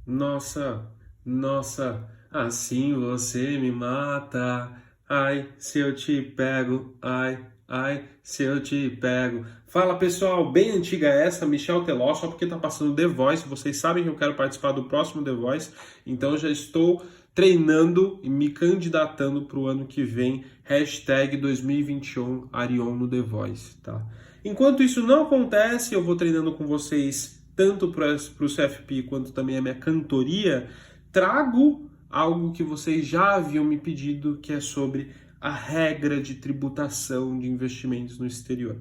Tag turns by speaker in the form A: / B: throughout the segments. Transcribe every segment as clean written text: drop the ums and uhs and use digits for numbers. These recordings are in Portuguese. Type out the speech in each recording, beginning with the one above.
A: Nossa, nossa, assim você me mata. Ai, se eu te pego. Ai, ai, se eu te pego. Fala pessoal, bem antiga essa, Michel Teló, só porque tá passando The Voice. Vocês sabem que eu quero participar do próximo The Voice, então eu já estou treinando e me candidatando para o ano que vem. Hashtag 2021 Arion no The Voice, tá? Enquanto isso não acontece, eu vou treinando com vocês tanto para o CFP quanto também a minha cantoria. Trago algo que vocês já haviam me pedido, que é sobre a regra de tributação de investimentos no exterior.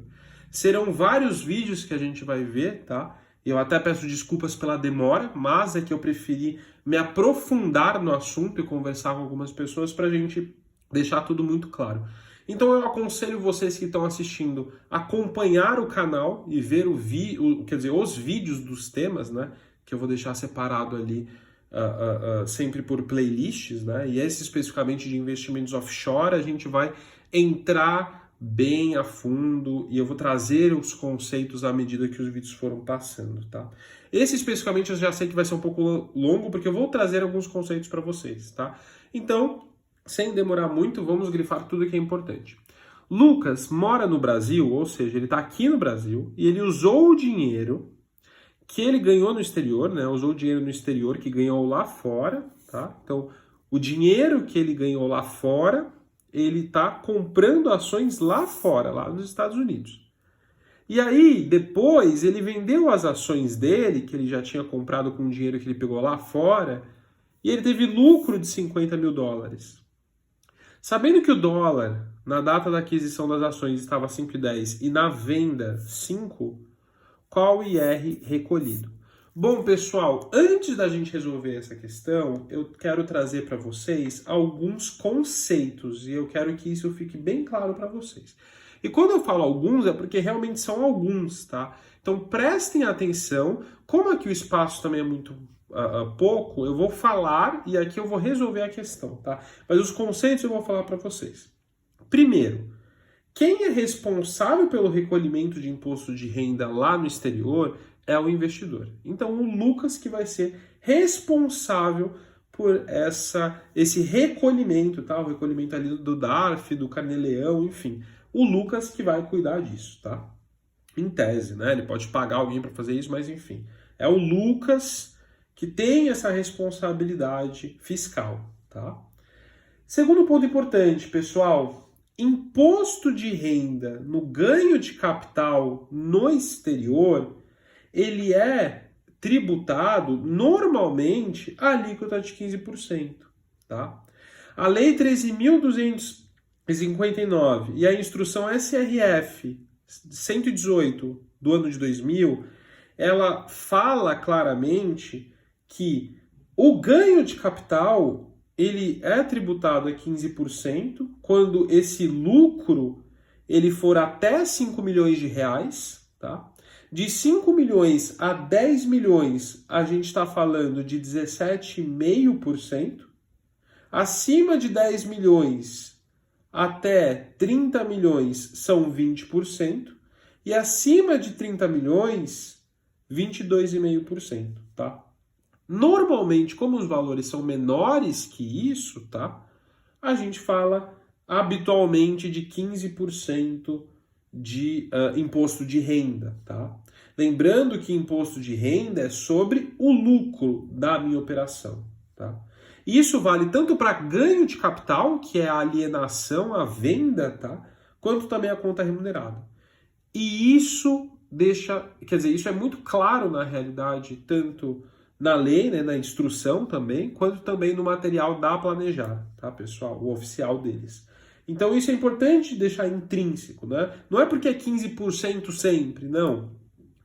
A: Serão vários vídeos que a gente vai ver, tá? Eu até peço desculpas pela demora, mas é que eu preferi me aprofundar no assunto e conversar com algumas pessoas para a gente deixar tudo muito claro. Então eu aconselho vocês que estão assistindo a acompanhar o canal e ver os vídeos dos temas, né? Que eu vou deixar separado ali sempre por playlists, né? E esse especificamente de investimentos offshore, a gente vai entrar bem a fundo e eu vou trazer os conceitos à medida que os vídeos foram passando, tá? Esse especificamente eu já sei que vai ser um pouco longo, porque eu vou trazer alguns conceitos para vocês, tá? Então, sem demorar muito, vamos grifar tudo que é importante. Lucas mora no Brasil, ou seja, ele está aqui no Brasil, e ele usou o dinheiro que ele ganhou no exterior, né? Usou o dinheiro no exterior que ganhou lá fora, tá? Então, o dinheiro que ele ganhou lá fora, ele está comprando ações lá fora, lá nos Estados Unidos. E aí, depois, ele vendeu as ações dele, que ele já tinha comprado com o dinheiro que ele pegou lá fora, e ele teve lucro de 50 mil dólares. Sabendo que o dólar, na data da aquisição das ações, estava 5,10 e na venda 5, qual o IR recolhido? Bom, pessoal, antes da gente resolver essa questão, eu quero trazer para vocês alguns conceitos e eu quero que isso fique bem claro para vocês. E quando eu falo alguns, é porque realmente são alguns, tá? Então prestem atenção, como aqui o espaço também é muito pouco, eu vou falar e aqui eu vou resolver a questão, tá? Mas os conceitos eu vou falar para vocês. Primeiro, quem é responsável pelo recolhimento de imposto de renda lá no exterior é o investidor. Então, o Lucas que vai ser responsável por esse recolhimento, tá? O recolhimento ali do DARF, do Carnê-Leão, enfim. O Lucas que vai cuidar disso, tá? Em tese, né? Ele pode pagar alguém para fazer isso, mas enfim. É o Lucas que tem essa responsabilidade fiscal, tá? Segundo ponto importante, pessoal, imposto de renda no ganho de capital no exterior, ele é tributado normalmente a alíquota de 15%, tá? A Lei 13.259 e a Instrução SRF 118 do ano de 2000, ela fala claramente que o ganho de capital ele é tributado a 15% quando esse lucro ele for até 5 milhões de reais, tá? De 5 milhões a 10 milhões, a gente está falando de 17,5%. Acima de 10 milhões até 30 milhões são 20%. E acima de 30 milhões, 22,5%, tá? Normalmente, como os valores são menores que isso, tá? A gente fala habitualmente de 15% de imposto de renda, tá? Lembrando que imposto de renda é sobre o lucro da minha operação, tá? Isso vale tanto para ganho de capital, que é a alienação, a venda, tá? Quanto também a conta remunerada. E isso isso é muito claro na realidade, tanto na lei, né, na instrução também, quanto também no material da Planejar, tá, pessoal? O oficial deles. Então isso é importante deixar intrínseco, né? Não é porque é 15% sempre, não.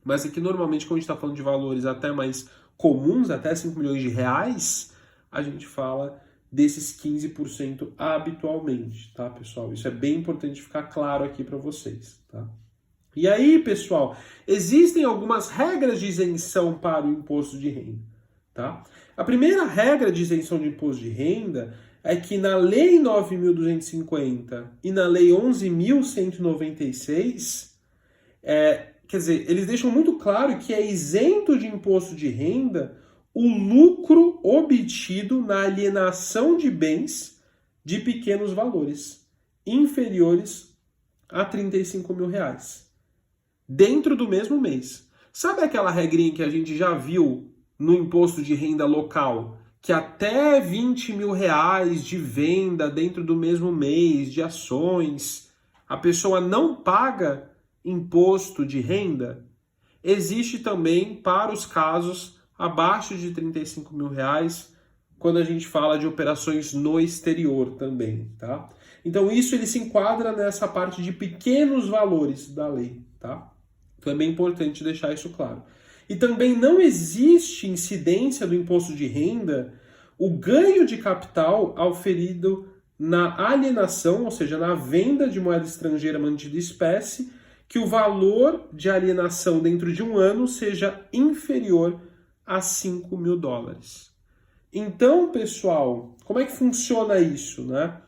A: Mas é que normalmente quando a gente está falando de valores até mais comuns, até 5 milhões de reais, a gente fala desses 15% habitualmente, tá, pessoal? Isso é bem importante ficar claro aqui para vocês, tá? E aí, pessoal, existem algumas regras de isenção para o imposto de renda, tá? A primeira regra de isenção de imposto de renda é que na Lei 9.250 e na Lei 11.196, quer dizer, eles deixam muito claro que é isento de imposto de renda o lucro obtido na alienação de bens de pequenos valores, inferiores a R$ 35.000, dentro do mesmo mês. Sabe aquela regrinha que a gente já viu no imposto de renda local, que até R$ 20.000 de venda dentro do mesmo mês de ações, a pessoa não paga imposto de renda? Existe também para os casos abaixo de R$ 35.000, quando a gente fala de operações no exterior também, tá? Então isso ele se enquadra nessa parte de pequenos valores da lei, tá? Então é bem importante deixar isso claro. E também não existe incidência do imposto de renda o ganho de capital auferido na alienação, ou seja, na venda de moeda estrangeira mantida em espécie, que o valor de alienação dentro de um ano seja inferior a US$ 5.000. Então, pessoal, como é que funciona isso, né?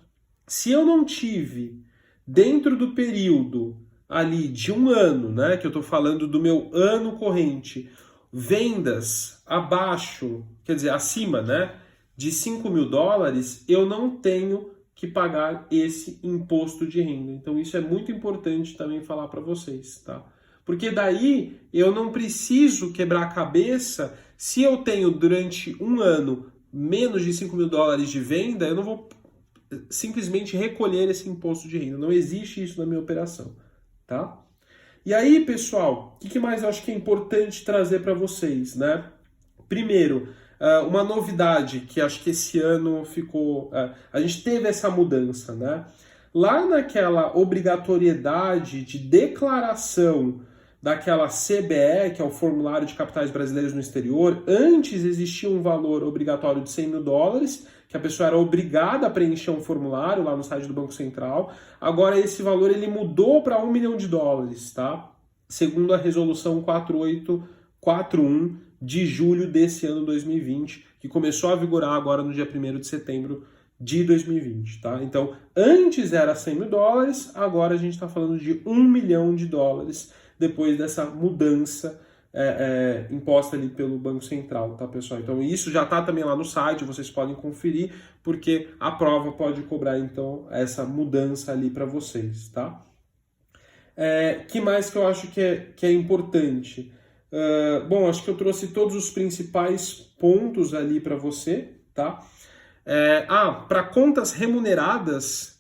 A: Se eu não tive, dentro do período ali de um ano, né, que eu estou falando do meu ano corrente, vendas abaixo, quer dizer, acima, né, de US$ 5.000, eu não tenho que pagar esse imposto de renda. Então isso é muito importante também falar para vocês, tá? Porque daí eu não preciso quebrar a cabeça. Se eu tenho durante um ano menos de US$ 5.000 de venda, eu não vou simplesmente recolher esse imposto de renda. Não existe isso na minha operação, tá? E aí, pessoal, o que mais eu acho que é importante trazer para vocês, né? Primeiro, uma novidade que acho que esse ano ficou... a gente teve essa mudança, né? Lá naquela obrigatoriedade de declaração daquela CBE, que é o Formulário de Capitais Brasileiros no Exterior, antes existia um valor obrigatório de US$ 100.000, que a pessoa era obrigada a preencher um formulário lá no site do Banco Central. Agora esse valor ele mudou para US$ 1 milhão, tá? Segundo a resolução 4841 de julho desse ano 2020, que começou a vigorar agora no dia 1º de setembro de 2020, tá? Então, antes era US$ 100.000, agora a gente está falando de US$ 1 milhão, depois dessa mudança imposta ali pelo Banco Central, tá, pessoal? Então, isso já está também lá no site, vocês podem conferir, porque a prova pode cobrar, então, essa mudança ali para vocês, tá? Que mais que eu acho que é importante? Bom, acho que eu trouxe todos os principais pontos ali para você, tá? Para contas remuneradas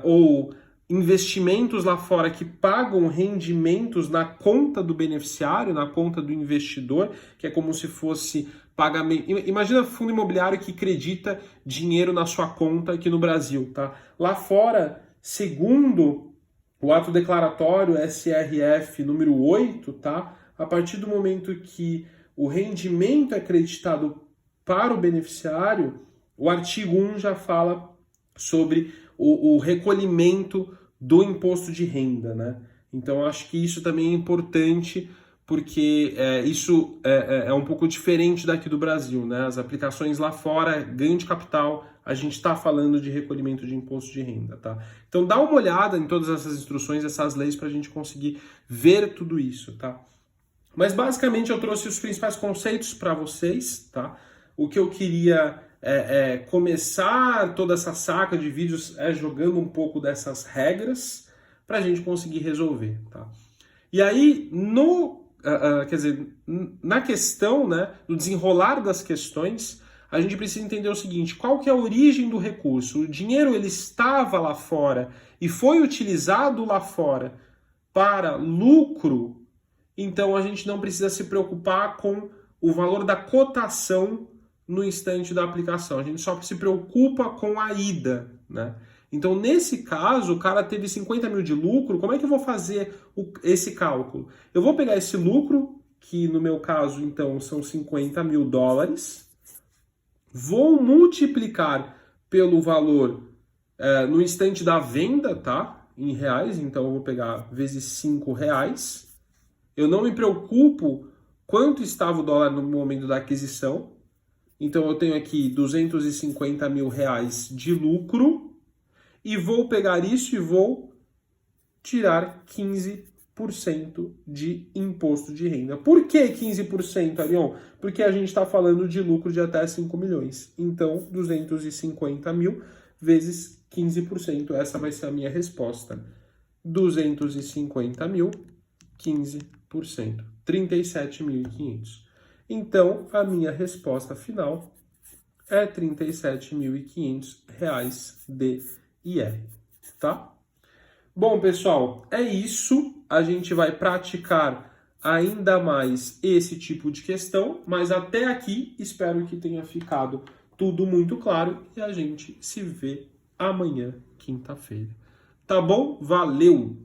A: ou investimentos lá fora que pagam rendimentos na conta do beneficiário, na conta do investidor, que é como se fosse pagamento. Imagina fundo imobiliário que acredita dinheiro na sua conta aqui no Brasil, tá? Lá fora, segundo o ato declaratório SRF número 8, tá? A partir do momento que o rendimento é acreditado para o beneficiário, o artigo 1 já fala sobre o recolhimento do imposto de renda, né? Então, acho que isso também é importante, porque isso é um pouco diferente daqui do Brasil, né? As aplicações lá fora, ganho de capital, a gente está falando de recolhimento de imposto de renda, tá? Então, dá uma olhada em todas essas instruções, essas leis, para a gente conseguir ver tudo isso, tá? Mas, basicamente, eu trouxe os principais conceitos para vocês, tá? O que eu queria começar toda essa saca de vídeos jogando um pouco dessas regras para a gente conseguir resolver, tá? E aí, na questão, né, no desenrolar das questões, a gente precisa entender o seguinte: qual que é a origem do recurso? O dinheiro ele estava lá fora e foi utilizado lá fora para lucro, então a gente não precisa se preocupar com o valor da cotação no instante da aplicação. A gente só se preocupa com a ida, né? Então, nesse caso, o cara teve 50 mil de lucro, como é que eu vou fazer esse cálculo? Eu vou pegar esse lucro, que no meu caso, então, são US$ 50.000, vou multiplicar pelo valor no instante da venda, tá? Em reais, então eu vou pegar vezes R$ 5. Eu não me preocupo quanto estava o dólar no momento da aquisição. Então eu tenho aqui R$ 250.000 de lucro e vou pegar isso e vou tirar 15 de imposto de renda. Por que 15%, Arion? Porque a gente está falando de lucro de até 5 milhões. Então, 250 mil vezes 15%. Essa vai ser a minha resposta. 250 mil, 15%. 37.500. Então, a minha resposta final é R$ 37.500 de IR, tá? Bom, pessoal, é isso. A gente vai praticar ainda mais esse tipo de questão, mas até aqui espero que tenha ficado tudo muito claro e a gente se vê amanhã, quinta-feira. Tá bom? Valeu!